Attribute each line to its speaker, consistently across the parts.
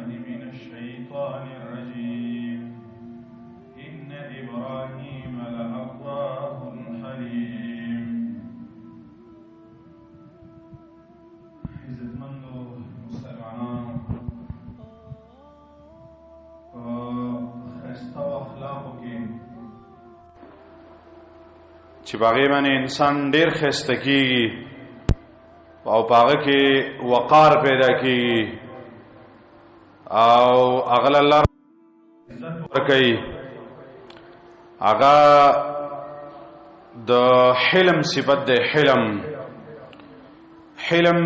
Speaker 1: بالله من الشيطان الرجيم إن إبراهيم لأواه حليم. عزتمند مسلمانان خسته اخلاقو کې چې باغې باندې انسان ډېر خسته کیږي او پاغه کې وقار پیدا کیږي او اغل الله عزت ورکړي. اغا د حلم صفت ده. حلم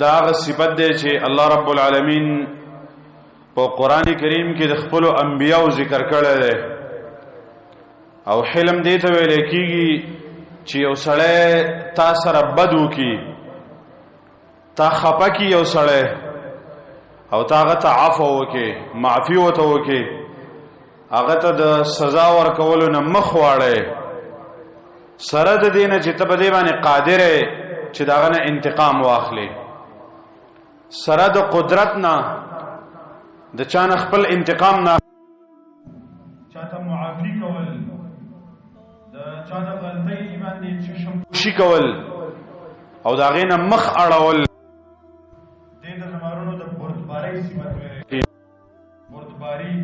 Speaker 1: دا هغه صفت ده چې الله رب العالمین په قران کریم کې د خپل انبیاو ذکر کړی دی. او حلم دې ته ویل کېږي چې یو سړی تا سره بد وکړي، تا خپه کړي یو سړی او تا هغه ته عفو وکړي، معافي ورته وکړي، هغه ته د سزا ورکولو نه مخ واړی، سره د دې نه چې ته په دې باندې قادر یې چې د هغه نه انتقام واخلې، سره د قدرت نه د چا نه خپل انتقام نه چاته معافي کول، د چا د غلطۍ باندې چې شمشي کول او د هغې نه مخ اړول. دې د زمارونو د بردبارۍ صفت ویل، بردباري،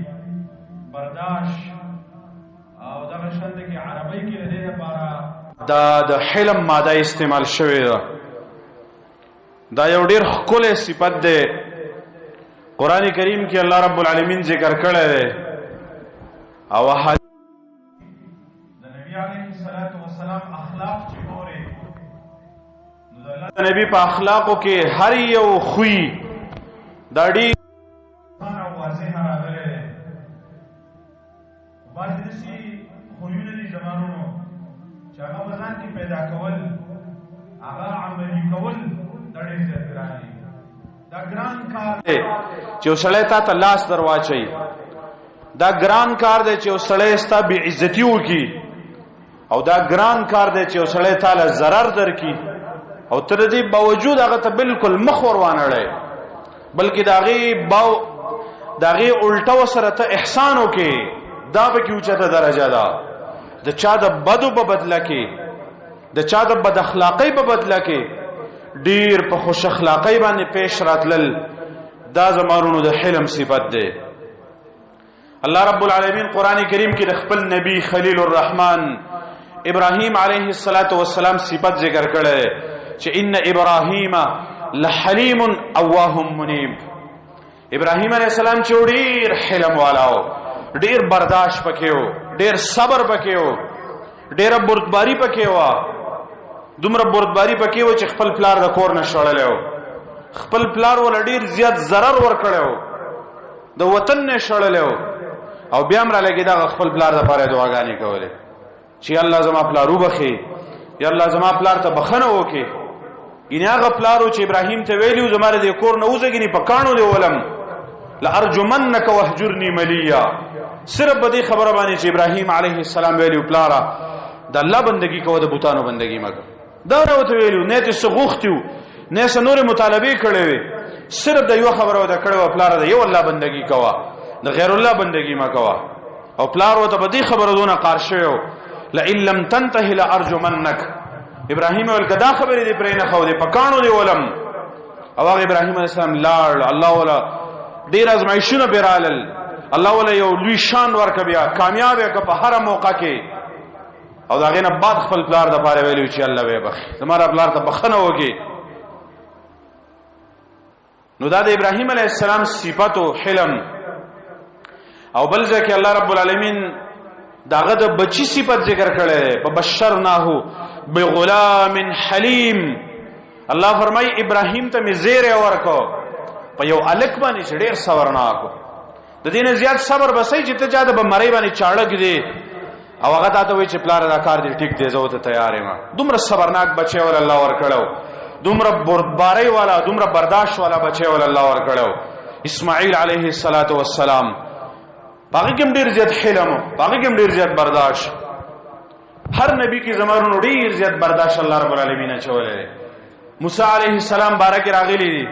Speaker 1: برداشت او دغه شان کې عربۍ کې د دې لپاره دا د حلم ماده استعمال شوې ده. دا یو ډېر ښکلی صفت دی. قرآن کریم کې الله رب العالمین ذکر کړی دی او د نبی علیه الصلاة والسلام اخلاق چې ګورې نو د الله نبی په اخلاقو کې هر یو خوی دا ډېر واضح راغلی دی. بعضې داسې خویونه دي زمانونو چې هغه په ځان کې پیدا کول، هغه عملي کول دا ډېر زیات ګران دي. دا ګران کار دی چې یو سړی تا ته لاس در واچوي. دا ګران کار دی چې یو سړی ستا بې عزتي وکړي، او دا ګران کار دی چې یو سړی تا له ضرر درکړي او ته د دې باوجود هغه ته بلکل مخ ور وانړی، بلکې د هغې الټه ورسره ته احسان وکړې. دا پکې اوچته درجه ده. د چا د بدو په بدله کې، د چا د بد اخلاقۍ په بدله کې ډیر په خوش اخلاقۍ باندې پیش راتلل، دا زمانونو د حلم صفت دی. الله رب العالمین قرآن کریم کې د خپل نبی خلیل الرحمن ابراهیم علیه السلام صفت ذکر کړی چې ان ابراهیم لحلیم اواه منیب. ابراهیم علیه السلام چې ډیر حلم والاو، ډیر برداشت پکې و، ډیر صبر پکې و، ډیره بردباری پکې و. دومره بردباری پکې و چې خپل پلار د کور نه شړلی و، خپل پلار ول ډیر زیات ضرر ورکړی و، د وطن نه شړلی و، او بیا هم رالګي دغه خپل پلار دپاره یې دعاګانې کولې چې الله زما پلار وبخې، یا الله زما پلار ته بخښنه وکړي. یعنې هغه پلار و چې ابراهیم ته ویلي و زما د دې کور نه وځږني په کاڼو دې ولم، لارجمنک واهجرني ملیا. صرف په دې خبره باندې چې ابراهیم علیه السلام ویلي و پلاره د الله بندګي کوه، د بوتانو بندګي مه کوه. دا راته ویلو نه ته څه غوښتي وو، نه څه نورې مطالبې کړې وې، صرف د یوه خبره ورته کړې وه پلاره د یو الله بندګي کوه، د غیر الله بندګي مه کوه. او پلار ورته په دې خبره دونه قار شوی و لئن لم تنتهي لارجمنک. ابراهیم ویل که دا خبرې دې پرې نه ښودې په کاڼو دې ولم. او هغه ابراهیم علیه السلام لاړ، الله وله ډېر ازمایښونه پرې رالل، الله وله یو لوی شان ورکړه، بیا کامیاب یې کړه په هره موقع کې. او دا غینه بعد خپل پلار د پاره ویلو چې الله وې بخي، زماره پلار ته بخنه وکي. نو دا د ابراهیم علیه السلام صفات او حلم. او بل ځکه الله رب العالمین داغه د بچی صفت ذکر کړي په بشرناه بغلام حلیم. الله فرمای ابراهیم ته می زیره ورکو په یو الک باندې چې ډیر صبرناکو. د دې نه زیات صبر بسې چې ته جاده به مړی باندې چاړه کړي او هغه ته وی چې پلار دا کار دې ټیک دی زه ته تیار یم. دومره صبرناک بچي ول الله ورکړو، دومره بردباری والا، دومره برداشت والا بچي ول الله ورکړو. اسماعیل علیه السلام باقی کوم ډیر زیات حلم، باقی کوم ډیر زیات برداشت. هر نبی کی زمانو ډیر زیات برداشت الله رب العالمین چولې. موسی علیه السلام بارک راغلی دی،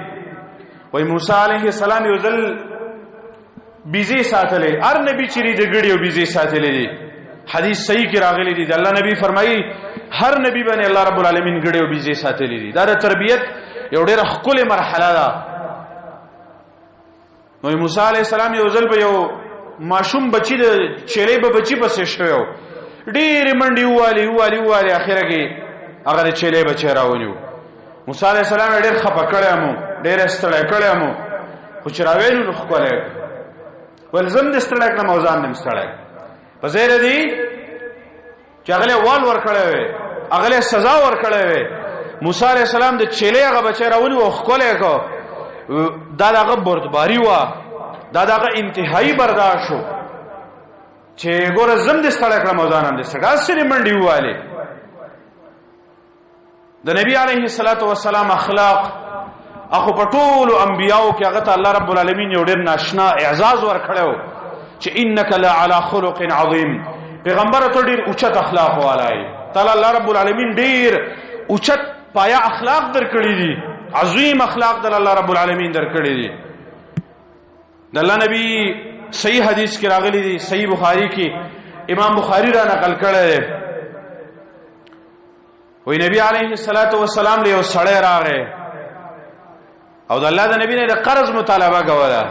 Speaker 1: وای موسی علیه السلام یو ځل بیزی ساتلې، هر نبی چې د ګړي او بیزی ساتلې دي. حدیث صحیح کې راغلی دی، الله نبی فرمایي هر نبی باندې الله رب العالمین ګړي او بیزی ساتلې دي. دا د تربیت یو ډېره ښکلې مرحله ده. نو موسی علیه السلام یو ځل به یو ماشوم بچی د چیلې به بچی پسې شوی، ډېرې منډې ووالي، اخره کې هغه د چیلې بچی راونیو. موسی علیه السلام ډېر خفه کړی مو، ډېر ستړی کړی مو، خو چې راویلو نو ښکلی ول زم د ستړی کړم او ځان دې ستړی په ځای دی چې هغه وال ورکړی وی، هغه سزا ورکړی وی. موسی علیه السلام د چیلې هغه بچی راونیو او ښکلی کو. دا دغه بردباري وه، دا دغه انتهایی برداشت شو چې ګوره زم دې ستړی کړم او ځان هم دې ستړی. داسې منډې ووالې. د نبی علیه الصلاة والسلام اخلاق اخو په ټولو انبیاو کې هغه ته الله رب العالمین یو ډېر ناشنا اعزاز ورکړی و چې انک لعلی خلق عظیم. پیغمبره ته ډېر اوچت اخلاق والا یې. تعالی الله رب العالمین ډېر اوچت پایا اخلاق درکړي دي، عظیم اخلاق د الله رب العالمین درکړي دي. د الله نبی صحیح حدیث کې راغلی دی، صحیح بخاری کې امام بخاری را نقل کړی دی. وی نبی علیه الصلاة والسلام له یو سړی راغی او د الله د نبی نه د قرض مطالبه کوله.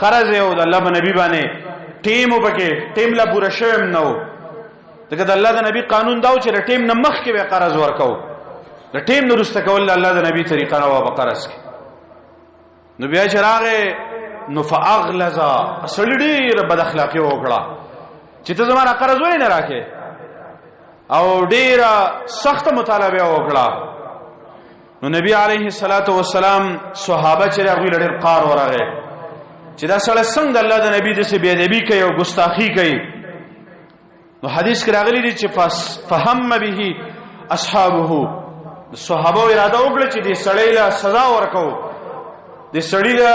Speaker 1: قرض یې او د الله په نبی باندې ټیم وپکې ټیم لا پوره شوی نه و، ځکه د الله د نبی قانون دا و چې د ټیم نه مخکې به قرض ورکو، د ټیم نه وروسته کول د الله د نبی طریقه نه وه په قرض کې. نو بیا چې راغی نو فاغلظ، سړي ډېره بد اخلاقي وکړه چې ته زما نه قرض ولې نه راکې، او ډېره سخته مطالبه وکړه. نو نبی علیه الصلاة والسلام صحابه چې هغوی له ډېر قار ورغی چې دا سړی څنګه د الله د نبي داسې بې ادبي کوي او ګستاخي کوي. نو حدیث کې راغلی دی چې فهم به اصحابه، صحابه اراده وکړه چې دې سړی له سزا ورکو، دې سړی له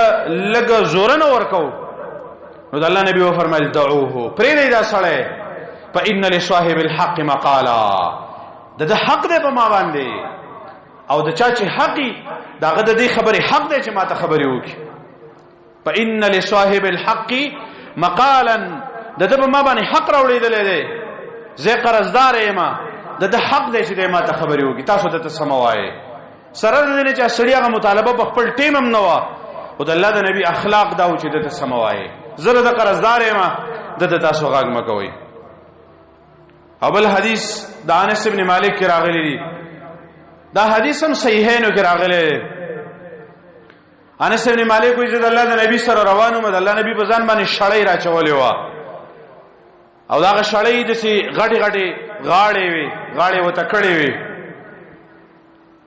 Speaker 1: لږ زورنه ورکو. نو د الله نبي وفرمایل دعوه، پرېږدئ دا سړی، فإن لصاحب الحق مقالا، د حق دی په ما باندې، او د چا چې حقي داغه د دې خبرې حق دی چې ما ته خبرې وکړي. فإن لصاحب الحق مقالا، د ده په ما باندې حق راوړېدلی دی، زه قرضدار یم، د ده حق دی چې دی ما ته خبرې وکړي، تاسو ته سمه وایې. سره د دې نه چې سړي هغه مطالبه په خپل ټیم هم نه وه، خو د الله د نبي اخلاق دا و چې ده ته سمه وایې. زه د قرضدار یم، ده ته تاسو غږ مه کوئ. او بل حدیث د انس بن مالک کې راغلی دی، دا حدیث هم صحیحینو کې راغلی دی. انس بن مالک وایي چې د الله د نبی سره روان وم، د الله نبی په ځان باندې شړۍ راچولې وه، او دا هغه شړۍ داسې غټې غټې غاړې وې، غاړې ورته کړې وې.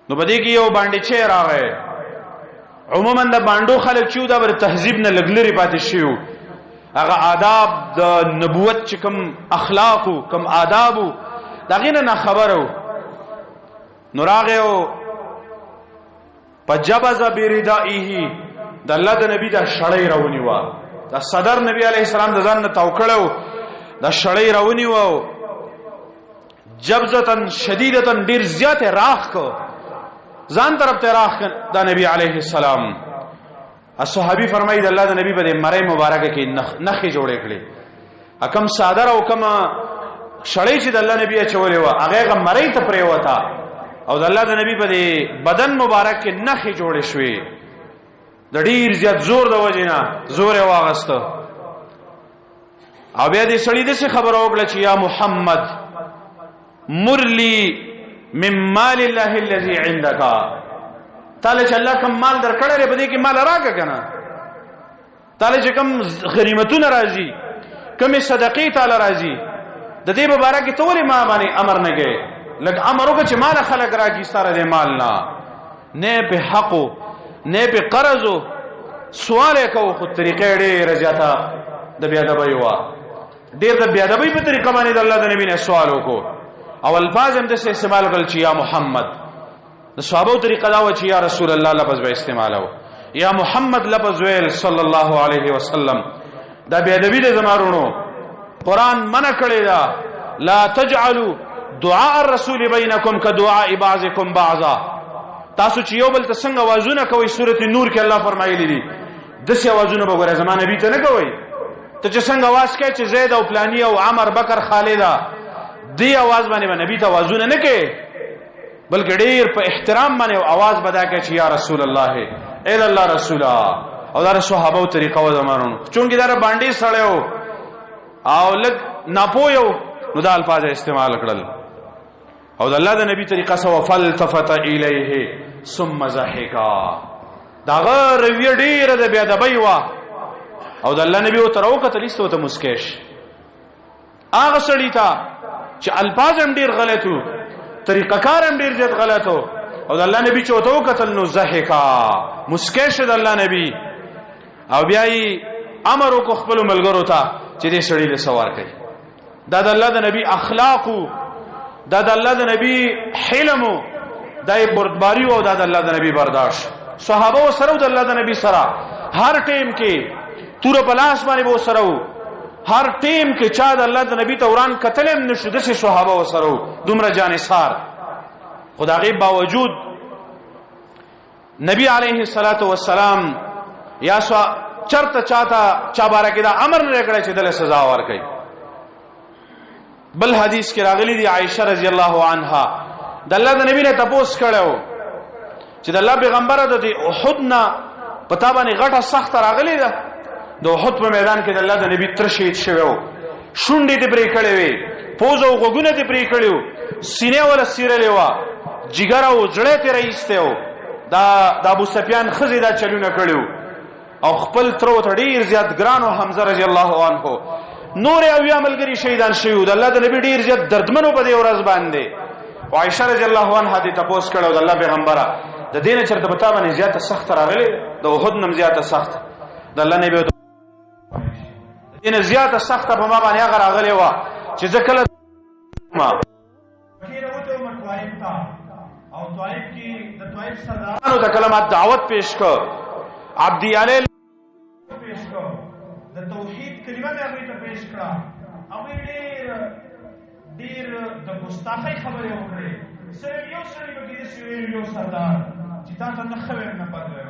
Speaker 1: نو په دې کې یو باندېچی راغی. عموما د باندو خلک چې وو دا به د تهذیب نه لږ لرې پاتې شوي وو، هغه آداب د نبوت چې کوم اخلاق وو، کوم آداب وو، د هغې نه ناخبره وو. نو راغی او فجبز بردائه، د الله د نبی دا شړۍ راونیوه، دا صدر نبی علیه السلام د ځان نه تاو کړی و، دا شړۍ راونیوه، جبزتن شدیدتن ډېر زیات راخ کو، ځان طرف ته راخ دا نبی علیه السلام. صحابي فرمایي د الله د نبی په دې مرۍ مبارکه کې نخې جوړې کړې، کم صادر او کم شړۍ چې د الله نبی اچولې وه هغه هغه مرۍ ته پرېوته، او د الله د نبی په دې بدن مبارک کې نخې جوړې شوې. د ډېر زیات زور د وجې نه زور یې واغسته، او بیا دې سړي داسې خبره وکړه چې یا محمد مرلی من مال الله الذي عندك، تعالی چې الله کوم مال درکړی دی په دې کې مال راکړه که نه، تعالی چې کوم غنیمتونه راځي، کومې صدقې تعالی راځي، د دې په باره کې ته ولې ما باندې امر نه کوې؟ لږ امر وکړه چې مال خلک راکړي ستا د مال نه په حقو نه په قرضو. سوال یې کوو خو طریقه یې ډېره زیاته د بېادبۍ وه، ډېر د بېادبۍ په طریقه باندې د الله د نبي نه سوال وکړو، او الفاظ هم داسې استعمال کړل چې یا محمد. د صحابو طریقه دا وه چې یا رسول الله لفظ به استعمالو، یا محمد لفظ ویل صلی الله علیه وسلم. دا بېادبي دی زما وروڼو، قرآن منع کړې ده، لا تجعلوا دعاء الرسول بینکم کدعاء بعضکم بعضا. تاسو چې یو بل ته څنګه اوازونه کوئ، سورة نور کې الله فرمایلی دي داسې اوازونه به ګوره زما نبي ته نه کوئ، ته چې څنګه आवाज کوي چې زید او پلانی او عمر بکر خالدا دی आवाज باندې نبی ته आवाजونه نه کوي بلکې ډیر په احترام باندې आवाज بدا کوي چې یا رسول الله اے الله رسولا او دا صحابه او طریقه و زمانو چونګې دا باندې سړیو او لګ ناپویو نو دا الفاظ استعمال کړل او د الله د نبی طریقه سو فلتفت الیه ثم ضحکا دا غیر وی ډیر د بیا د بيوا او د الله نبی او تر وخت لیستو ته مسکیش هغه سړی تا چې الفاظ هم ډیر غلطو طریقه کار هم ډیر زیات غلطو او د الله نبی چې وته قتل نو ضحکا مسکیش د الله نبی او بیا امر کو خپل ملګرو ته چې دې سړی له سوار کړي دا د الله د نبی اخلاق دا د الله د نبی حلم دا بردباری او دا د الله د نبی برداشت صحابه سره د الله د نبی سره هر ټیم کې تور پلاس باندې وو سره هر ټیم کې چا د الله د نبی توران قتلم نشو د صحابه سره دومره جانثار خدای باوجود نبی علیه الصلاۃ والسلام یا چرته چاته چا بارکه دا امر نه کړی چې دله سزا ورکړي بل حدیث کې راغلی دی عائشہ رضی الله عنها د الله د نبی نه تپوس کړو چې د الله پیغمبر د احد نه پتا باندې غټه سخت راغلی ده د احد په میدان کې د الله د نبی تر شهید شوو شونډې دې پرې کړې وي پوز او غوګونه دې پرې کړیو سینې ولا سیرلې وا جګر او زړه ته رئیسته و دا د ابو سفیان خزي دا چلونه کړیو او خپل ترو ته ډیر زیات ګران او حمزه رضی الله عنه نور او عملګری شهیدان شوی د الله د نبی ډیر زیات دردمنو په دې ورځ باندې او عائشہ رضی الله عنها دې تاسو کړو د الله پیغمبره د دین چرته پتا باندې زیاته سخت راغلی د احد نم زیاته سخت د الله نبی دین زیاته سخت په ما باندې هغه راغلی و چې ځکه ما کله وته مطلب تا او طائف کې د طائف سردارانو د کلمات دعوت پیش کړ عبد علی پیش کړ د توحید کلمه هغه ته پیش کړه او ډیر د مستحی خبره وکړه سره یو سره به دې یو سردار چې تاسو نه خبره نه پاتره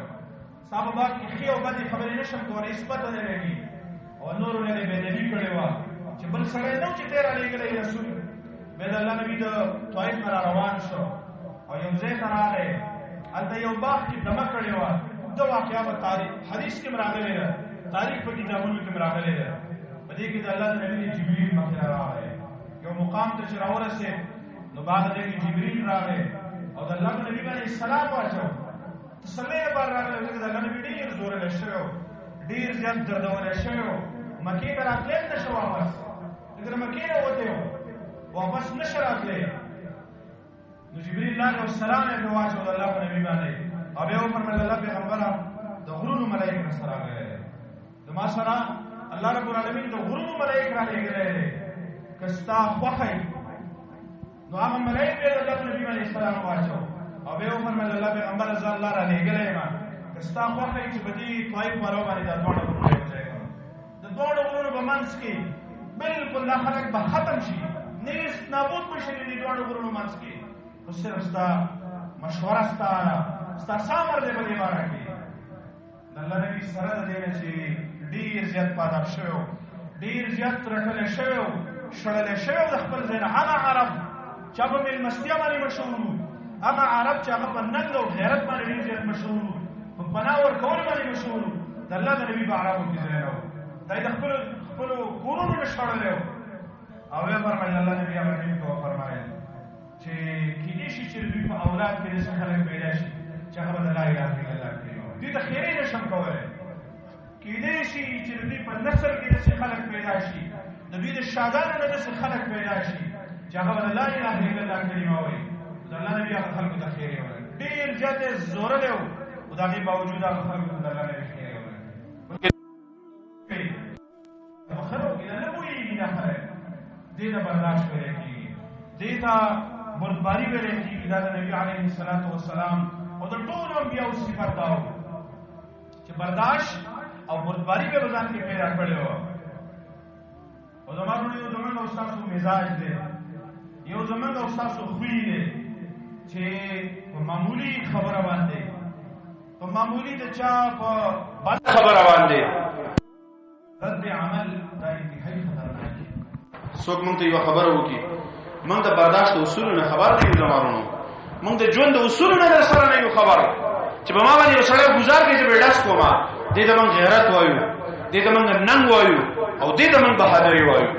Speaker 1: صاحب باندې خي او باندې خبرې نشم کولای اثبات نه لګي او نور له دې نبی کړي وا چې بل سره نو چې تیر علی ګلې رسول به الله نبی د طائف پر روان شو او یو ځای ته راغی البته یو باغ کې دمه کړي وا د واقعیا په تاریخ حدیث کې راغلی ده تاریخ په کتابونو کې راغلی ده په دې کې د الله نبی جبرئیل مخه راغی یو مقام ته چې راورسه نو بعد دې کې جبرئیل راغی او د الله نبی باندې سلام واچو تسلیه بار راغلی د الله نبی ډیر زور له شو ډیر ځان دردول شو مکه پر اتل نشو واپس دغه مکه نه وته واپس نشراتله نو جبرئیل علیه السلام یې واچو د الله نبی باندې او به فرمایله الله پیغمبره د غرونو ملائکه سره راغلي زما سره الله رب العالمین د غرونو ملائکه راغلي کستا خوخی نو هغه ملائکه د الله نبی باندې سلام واچو او به فرمایله الله پیغمبره ز الله را لګلې ما کستا خوخی چې بدی طائف والو باندې د دوه غرونو یو ځای کړو د دوه غرونو په منځ کې بالکل لا خلق به ختم شي نیست نابود بشي د دوه غرونو منځ کې خو صرف ستا مشوره ستا سامر دې په دې باره کې الله نبی سره د دې چې ډیر زیات پاداب شوی ډیر زیات رټل شوی شړل شوی د خپل ځای هغه عرب چې په مل مستیا باندې مشهور هغه عرب چې هغه په نقل او غیرت باندې ډیر زیات مشهور په پناور کول باندې مشهور د الله نبی په عربو کې ځای نو دا د خپل کورونو نشړل او یې فرمایي الله نبی هغه ته فرمایي چې کله چې دوی په اولاد کې څه خلک پیدا شي چې هغه د لا اله الا الله کوي دې ته خیره نشم کولای کله چې دوی په نسل کې څه خلک پیدا شي د دوی د شاګانو نه څه خلک پیدا شي چې هغه د لا اله الا الله کلمه وایي د الله نبی هغه خلکو ته خیره وایي ډیر ځته زور له او دا غي باوجود هغه خلکو ته د الله نبی خیره وایي خلکو کې نه وایي نه خبره دې نه برداشت کوي دې ته بردباری ویلې کېږي دا د نبی علیه الصلاۃ والسلام او د ټولو انبیاء صفات دا چې برداشت او بردباری به ځان کې پیدا کړی و او زمونږ استادو مزاج دی یو زمونږ استادو خوی دی چې په معمولی خبره باندې په معمولی د چا په بل خبره باندې رد عمل
Speaker 2: څوک مونږ ته یو خبره وکړي مونږ د برداشت اصول نه خبر نه یو زمارونو مونږ د ژوند د اصول نه در سره نه یو خبر چې په ما باندې یو سړی گزار کوي چې بیډاس کوما دې ته مونږ غیرت وایو دې ته مونږ ننګ وایو او دې ته مونږ بهادري وایو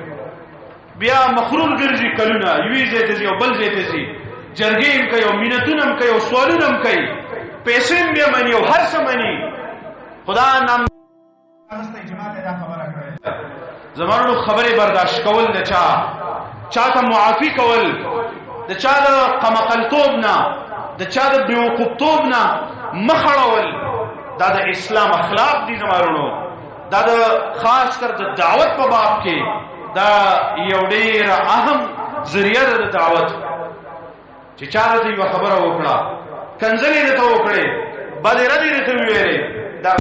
Speaker 2: بیا مخرول ګرځي کلونه یوې ځای ته ځي او بل ځای ته ځي جرګې هم کوي او مینتونه هم کوي او سوالونه هم کوي پیسې هم بیا مني او هر څه مني خدا نام زمانو خبرې برداشت کول د چا ته معافي کول د چا د قمقلتوب نه د چا د بیوقوفتوب نه مخړول دا د اسلام اخلاق دي زمانو دا د خاص کر د دعوت په باب کې دا یو ډیر اهم ذریعہ ده د دعوت چې چا ته یو خبره وکړه کنځلې دې ته وکړې باندې ردی دې ته ویلې دا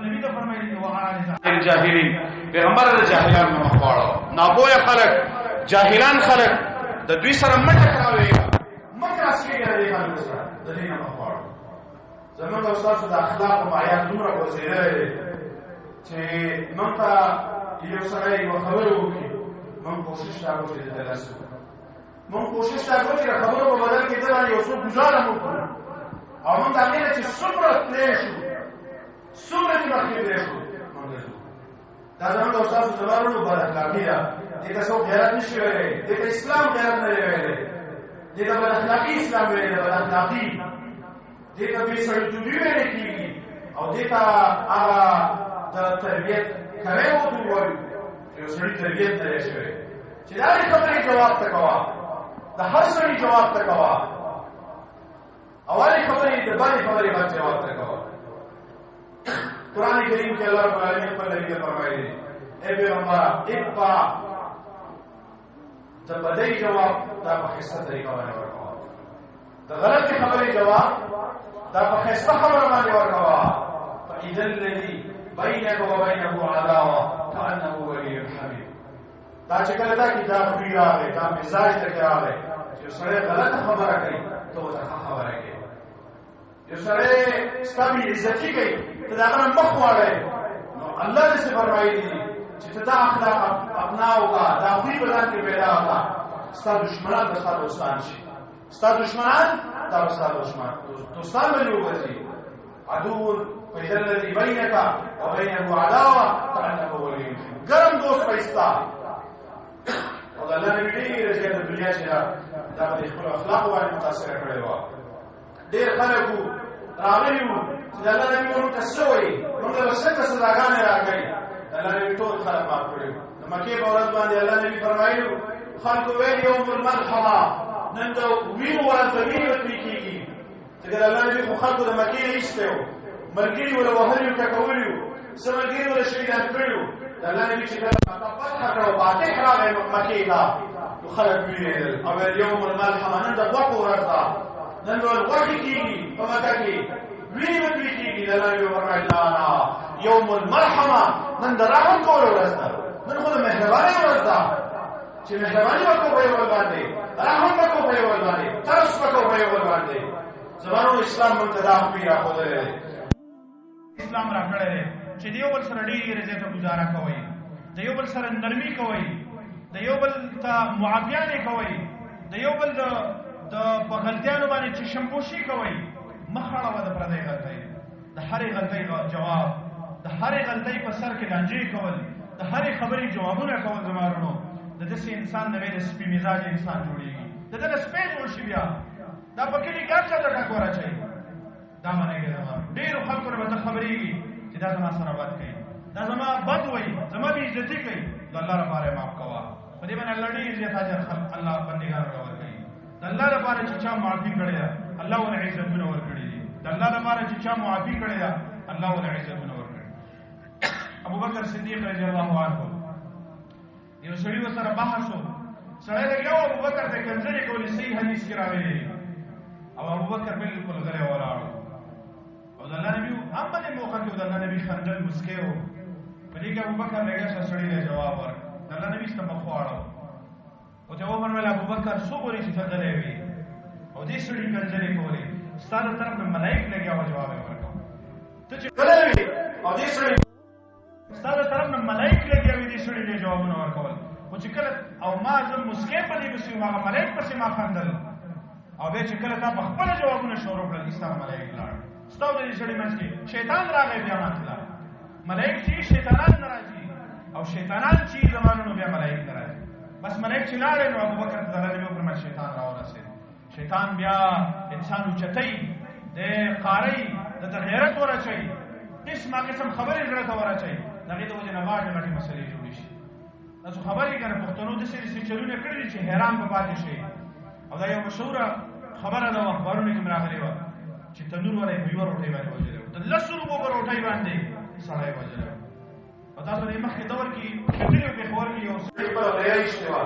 Speaker 2: نبی ته فرمایلی وغه جاهلین پیغمبر د جاهلانو نه مخواړو ناپوهه خلک جاهلان خلک د دوی سره مټه کراوي مټه اسکیږي د خلکو سره د دې نه مخواړو زموږ استاد د اخلاق او معیار دومره وسیله چې موږ ته یو سره یو خبره وکړي موږ کوشش وکړو چې د درسو موږ کوشش وکړو چې خبرو په بدل کې دا یو څه گزاره وکړو او موږ هغه چې څومره تلې شو څومره چې مخکې دی شو موږ دا زموږ استاد زمارو بل اخلاقی ده دغه څو غیرت نشي ویلي دغه اسلام غیرت نه ویلي دغه بل اخلاقی اسلام ویلي بل اخلاقی دغه به سړیتوبي ویل کېږي او دغه هغه د تربیت کوي او دوی یو سړی تربیت نه شي چې دا خبرې جواب تکوا د هر سړي جواب تکوا اولی خبرې د باندې خبرې باندې جواب تکوا قرآن کریم کې الله رب العالمین په لږه فرمایي اے پیغمبر اتبع د بدای جواب دا په خسته طریقه باندې ورکوا د غلطی خبرې جواب دا په خسته خبره باندې ورکوا فاذا الذي بينك وبينه عداوه كانه ولي حميد دا چې کله دا کتاب پری راغی دا مزاج ته راغی چې سره غلط خبره کوي ته وته خبره کوي یو سره ستاسو عزتي کوي ته دا غره مخ واړی نو الله دې فرمایي چې ته دا اخلاق اپناو کا دا خپل بدن کې پیدا کا ستاسو دشمنان د ستاسو دوستان شي ستاسو دشمنان دا ستاسو دوستان ملي وګرځي عدو فإذا الذي بينك وبينه عداوة كأنه ولي ګرم دوست پیستا او الله نبی ډېر زیات د دنیا چې دا د خپل اخلاق باندې متاثر کړی و ډېر خلکو راغلي وو چې الله نبی ورته تسوي موږ له څه سزاګانې راغلي الله نبی ټول خلک معاف کړی د مکه په ورځ باندې الله نبی فرمایي خلکو ویل یوم المرحمه نن دا وینو ورځ د وینو کېږي چې الله نبی خو خلکو د مکه ایستو ملګری ولا وهلیو ټکولیو سمګری ولا شهیدان کړیو د الله نبی چې کله فتح کړو فاتح راغی مکه ته نو خلک ویل او یوم الملحمه نن د وقو ورځ نن ول وحی کیږي په مکه کې ویني وکړي کیږي د الله نبی فرمایي لا یوم المرحمه نن د رحم کول ورځ نن خو د مهرباني ورځ چې مهرباني وکړو په یو باندې رحم وکړو په یو باندې ترس وکړو په یو باندې زمانو اسلام منتدا پیرا خوده اسلام را کړی چې دیو بل سره ډېر زیاته گزاره کوي دیو بل سره نرمي کوي دیو بل ته معافیانه کوي دیو بل د بغلطیانو باندې چې شمپوشي کوي مخړه و د پردې غلطۍ د هرې غلطۍ جواب د هرې غلطۍ په سر کې لانجې کول د هرې خبرې جوابونه کول زمارونو د داسې انسان نه د سپي مزاج انسان جوړیږي د دې سپي جوړ شي بیا دا پکې نه ګټه د ټکوره چي دا معنی کې دا ډېر خلکو نه خبرېږي چې دا زما سره بد کوي دا زما بد وایي زما بې عزتي کوي د الله لپاره معاف کوه په دې باندې الله ډېر زیات اجر الله بندګانو ته ورکوي د الله لپاره چې چا معافي کړې ده الله ول عزتونه ورکړي دي د الله لپاره چې چا معافي کړې ده الله ول عزتونه ورکړي ابو بکر صدیق رضی الله عنه یو سړي سره بحث وو سړی لګیاو ابو بکر ته کنځلې کولې صحیح حدیث کې راوړي او ابو بکر بالکل غلی ولاړ او د الله نبی هم په موقع کې د الله نبی خندل مسکیو په دې کې ابو بکر لګیا سړی له جواب ورک د الله نبی ستاسو مخواړو او ته عمر مل ابو بکر صبرې چې غلی وي او دې سړي کنځلې کولې ستاسو طرف نه ملائک لګیا او جواب ورکاو ته چې غلی وي او دې سړي ستاسو طرف نه ملائک لګیا وي دې
Speaker 1: دې سړي ته جوابونه ورکول خو چې کله او ما زه مسکې په دې پسې هغه ملایک پسې ما خندل او بیا چې کله تا په خپله جوابونه شروع کړل ستا ملایک لاړ ستا د دې سړي منځ کې شیطان راغی بیا ماته لاړ ملایک چې شیطانان نه راځي او شیطانان چې زمانونو بیا ملایک نه راځي بس ملایک چې لاړې نو ابوبکر ته دغه نبی وفرمایل شیطان راورسېد شیطان بیا انسان اوچتوي د قارئ د غیرت ورچوي قسمه قسم خبرې زړه ته ورچوي د هغې د وجې نه غاټې غاټې مسلې جوړې شي دا څو خبرې که نه پښتنو داسې داسې چلونه کړي دي چې حیران به پاتې شي او دا یو مشهوره خبره ده اخبارونو کې م راغلې وه چې تنور والا یې په یوه روټۍ باندې وژلی و د 10 روپو په روټۍ باندې سړی وژلی و او تاسو د مخکې دور کې کتلي و پېښور کې یو سړي په غیا ایستې وه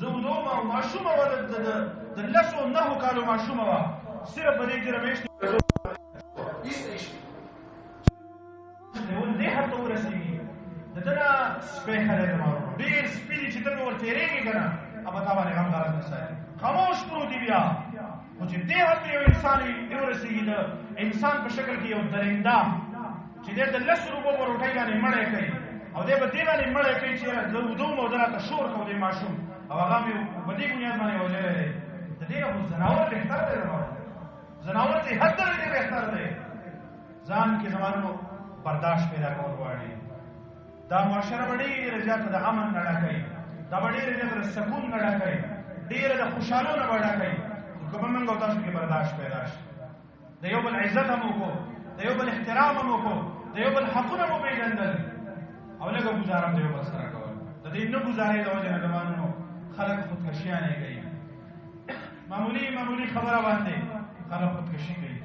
Speaker 1: زه ودومه او ماشومه وه د 10 کالو ماشومه وه صرف په دې جرم ایستې دې حد ته ورسېږي د ده نه سپی خلی زما ورور ډېر سپي دي چې ته پرې ورتېرېږې که نه هغه تا باندې غم غرض نه ساتي خاموش پروت دي بیا خو چې دې حد ته یو انسان ورسېږي د انسان په شکل کې یو درنده چې دی د 10 روپو په روټۍ باندې مړی کوي او دی به دې باندې مړی کوي چې زه ودوم او ده راته شور کو دی ماشوم او هغه مې په دې بنیاد باندې وژلی دی د دې نه خو ځناور بهتر دی زما ځناور چې حد ته دی بهتر دی ځان کې زمانو برداشت پیدا کول غواړي دا معاشره به ډېره زیاته د امن نه ډکوي دا به ډېره زیاته د سکون نه ډکوي ډېره د خوشحالو نه به ډکوي خو که به موږ او تاسو کې برداشت پیدا شي د یو بل عزت هم وکړو د یو بل احترام هم وکړو د یو بل حقونه مو پېژندل او لږه ګزاره هم د یو بل سره کول د دې نه ګزارې د وجې نه زمانو خلک خودکشیانې کوي معمولي خبره باندې خلک خودکشي کوي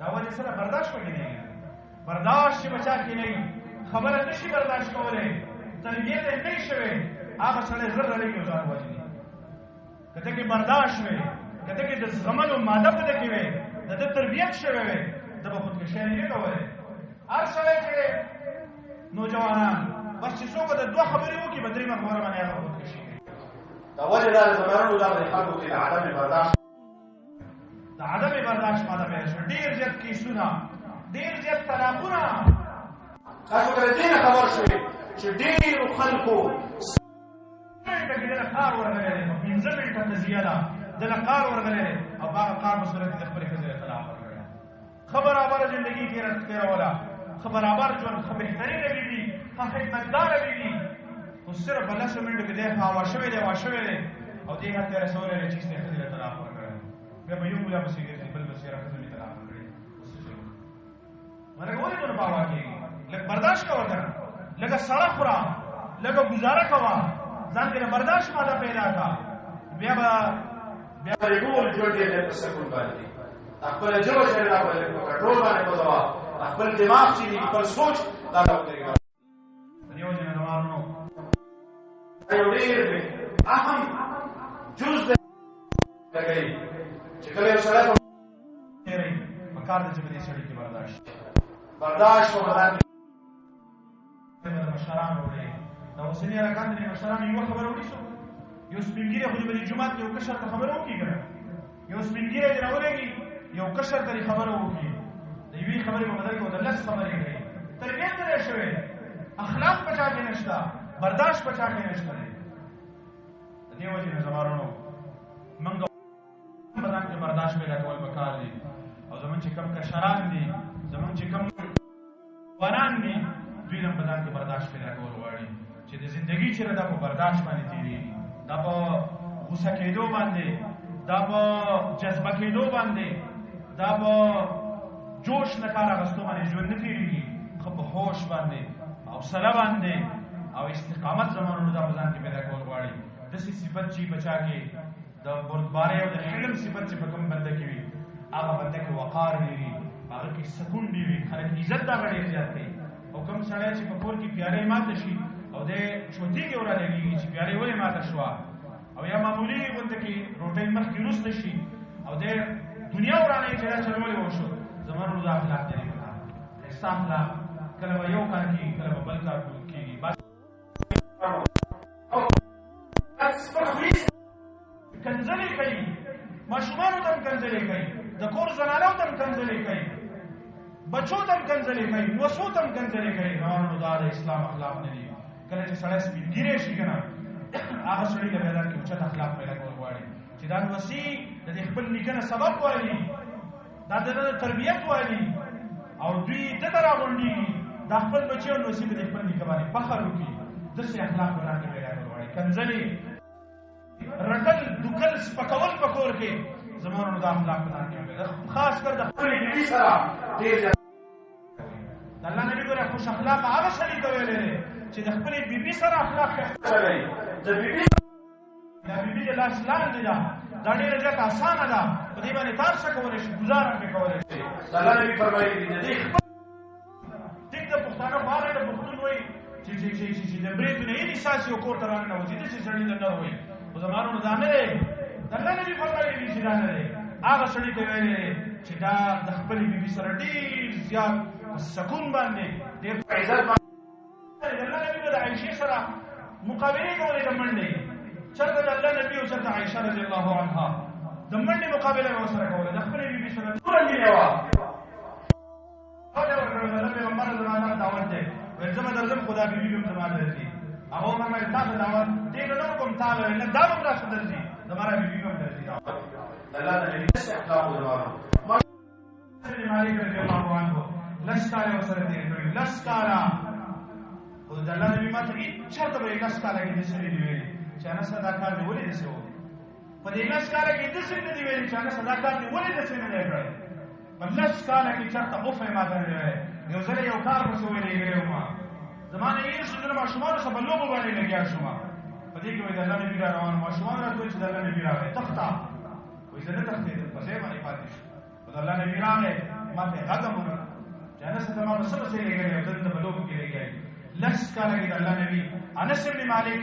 Speaker 1: دا وجې سره برداشت پکې نه برداشت چې بچا کې نه خبره نشي برداشت کولی تربیت یې نه شوی هغه سړی زر رلیږي او ځان وژني که ته کې برداشت وی که ته کې د زغملو ماده په ده کې وی د ده تربیت شوی وی ده به خودکشیانې نه کولی هر سړی چې نوجوانان بس چې څوک د 2 خبرې وکړي به 3 خبره باندې هغه خودکشي کوي
Speaker 2: دا وجه دا د زمانو دا د خلکو کې د عدم برداشت
Speaker 1: ماده پیدا شوه ډېر زیات کیسونه ډېر زیات طلاقونه
Speaker 2: تاسو کله دې نه خبر شوئ چې ډېرو خلکو
Speaker 1: منټه کې دله کار ورغلی دی 15 منټه قضیه ده دله کار ورغلی دی او په هغه کار په صورت کې د خپلې ښځې له طلاق ورکړی ښه برابره زندګي تېروله ښه برابر ژوند ښه بهترینه بیبي ښه خدمتګاره بیبي خو صرف په 10 منټو کې دی هوا شوی دی او دې حد ته رسولی دی چې ستې ښځې له طلاق ورکړی بیا به یو مولا پسې ګرځي بل پسې را ښځه مې طلاق ورکړې مګر ولې نو پاوا کېږي لږ برداشت کوه که نه لږه سړه خوره لږه ګزاره کوه ځان کې د برداشت ماده پیدا کړه بیا به
Speaker 2: ټول ژوند یې په سکون باندې خپله ژبه چې دا په کنټرول باندې کوه خپل دماغ چې دی خپل سوچ دا وکړي
Speaker 1: د دې وجې نه زمانو
Speaker 2: یو ډېر اهم جز دی چې کله یو سړی
Speaker 1: په کار دی چې په دې سړي کې
Speaker 2: برداشت په بدن
Speaker 1: د مشرانو وړي د اوسني حرکات د مشرانو یوه خبره وړي شو یو سپین ږیری خو دې په دې جومات کې یو کشر ته خبره وکړي که نه یو سپین ږیری دې راولېږي یو کشر ته دې خبره وکړي د یوې خبرې په بدل کې د 10 خبرې کوي تربیت نه دی شوی اخلاق په چا کې نشته برداشت په چا کې نشته دی د دې وجې نه زمانو موږ بدن کې برداشت پیدا کول پکار دي او زمونږ چې کوم کشران دي زمونږ چې کوم ځوانان دي دوی هم بدن کې برداشت پیدا کول غواړي چې د زندګي چیرې دا په برداشت باندې تېرېږي دا په غوسه کېدو باندې دا په جذبه کېدو باندې دا په جوش نه کار اخیستو باندې ژوند نه تېرېږي ښه په هوش باندې حوصله باندې او استقامت زمانو دا په ځان کې پیدا کول غواړي داسې صفت چې بچا کې د بردبارۍ او د حلم صفت چې په کوم بنده کې وي هغه بنده کې وقار ډېر هغه کې سکون ډېر وي خلک عزت دا ډېر زیات کوي او کوم سړی چې په کور کې پیالې ماته شي او د چوتي کې ورالېږي چې پیالې ولې ماته شوه او یا معمولي غونډه کې روټۍ مخکې وروسته شي او د دنیا ورانوي چې دا چل ولې وشو زمانو دا اخلاق دی پکار ښایسته اخلاق کله به یو کار کېږي کله به بل کار کېږي کنځلې کوي ماشومانو ته هم کنځلې کوي د کور زنانو ته هم کنځلې کوي بچو تم کنځلې کوي، وسو تم کنځلې کوي. روانو دا د اسلام اخلاق نه دي. کله چې سړی سپینګیری شي کنه هغه سړی له بیدار کې اوچت اخلاق پیدا کول غواړي چې دا وسی د خپل نیکنه سبب وایي، دا د تربیت وایي او دوی د تر غونډي د خپل بچو نصیب د خپل نیکه باندې فخر وکړي. د سې اخلاق ورته پیدا کول غواړي. کنځلې رټل دوکل سپکول پکور کې زمونږ د اخلاق ورته خاص کر د خپل بیبي سره ډیر الله نبی ګوره خوش اخلاق هغه سړي ته ویلې چې د خپل بیبي سره اخلاق کوي. د بیبي د لاس لاندې ده، دا ډېره زیاته اسانه ده، په دې باندې تار څه کولی شي، ګزاره پرې کولی شي. الله نبي فرمایي د دې ټیک د پښتانه خو هغه د پښتون وایي چې د برېتونه یې ساسي او کور ته راننوځي، داسې سړي د نر وایي. خو زمانو نه دا نه دی. د الله نبي فرمایي چې دا نه دی. هغه سړي ته ویلې چې دا د خپل بیبي سره ډېر زیات سکون باندې ډېر عزت باندې د الله نبي د عایشې سره مقابله کولې د منډې چرته د الله نبي او چرته عایشه رضی الله عنها د منډې مقابله به سره کوله د خپل بیبي سره ټول دی یو هغه ورته پیغمبر زمانه دعوت دی ورځم درځم خدا بیبي به زمانه درځي هغه ما تاسو دعوت دې نو کوم تعالی نه دا به تاسو درځي زماره بیبي به درځي الله نبی څه اخلاق ورو مالک رضی الله عنه لسکاله وسره دې کړی لسکاله او د الله نبی ماته هیڅ ته به لسکاله کې دسري دی ویلي چې انا صداقت دی ولې دسو په دې لسکاله کې دسري دی ویلي چې انا صداقت دی ولې دسري نه کړی په لسکاله کې چرته او فهمه ده یو ځل یو کار وسو ویلي ګرېو ما زمانه یې شو ما شمار سره بلوغ باندې لګیا شوم په دې کې د الله نبی روان ما شمار راځي چې د الله نبی راغی تختا وې زه نه تختې په ځای باندې پاتې شو د الله نبی راغی ما ته غږم جنس ته ما سره سره لګي او د بلوغ کې لګي لس کاله کې الله نبی انس بن مالک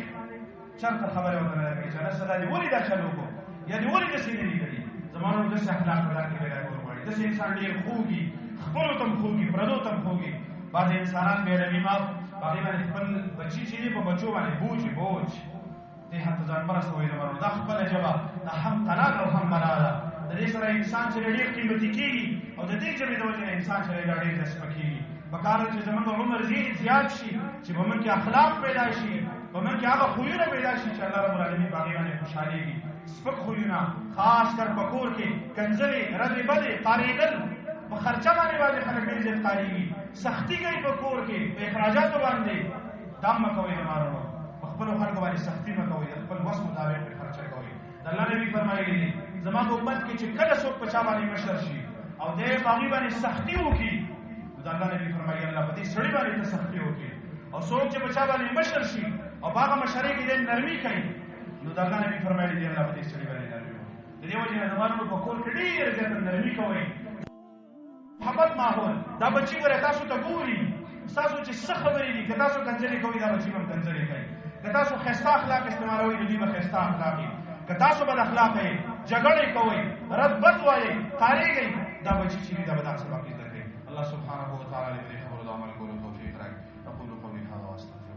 Speaker 1: چرته خبره وکړه چې انس دا دی ولې دا چلو کو یعنی ولې د سینې لري زمانو د اخلاق پیدا کې پیدا کول غواړي د انسان ډیر خوږي خپل تم خوږي پردو تم خوږي بعض انسانان به رمی ما باندې باندې خپل بچی چې په بچو باندې بوج ته هڅه ځان مرسته زمانو دا خپل جواب دا هم طلاق او هم بلاله د دې سره انسان چې ډېر قیمتي کېږي او د دې جبې د وجه انسان چې ډېر دسپه کېږي پکاره چې زمونږ عمر زیات شي چې په موږ کې اخلاق پیدا شي په موږ کې هغه خویونه پیدا شي چې الله رب العالمین په هغې باندې خوشحالېږي سپک خویونه خاص کر په کور کې کنځلې ردې بدې قارېدل په خرچه باندې خلک ډېر زیات قارېږي سختي کوي په کور کې په اخراجاتو باندې دم مه کوئ زمانو په خپلو خلکو باندې سختي مه کوئ د خپل وس مطابق پرې خرچه کوئ د الله نبي فرمایلي دي زما په امت کې چې کله څوک په چا باندې مشر شي او دې په هغې باندې سختي وکړي د الله نبي فرمایي الله په دې سړي باندې ته سختي وکړي او څوک چې په چا باندې مشر شي او په هغه مشرۍ کې دې نرمي کوي نو د الله نبي فرمایلي دي الله په دې سړي باندې نرمي وکړي د دې وجې نه زمانو په کور کې ډېر زیاته نرمي کوئ محبت ماحول دا بچي ګوره تاسو ته ګوري ستاسو چې څه خبرې دي که تاسو کنځلې کوئ دا بچي به هم کنځلې کوي که تاسو ښایسته اخلاق استعمالوئ نو دوی به ښایسته اخلاق وي که تاسو بد اخلاق یې جګړې کوئ رد بد وایئ قارېږئ دا بچي چې دي دا به دا سبق زده کوي الله سبحانه وتعالی دې خبرو د عمل کولو توفیق راکړي اقول قولي هذا واستغفر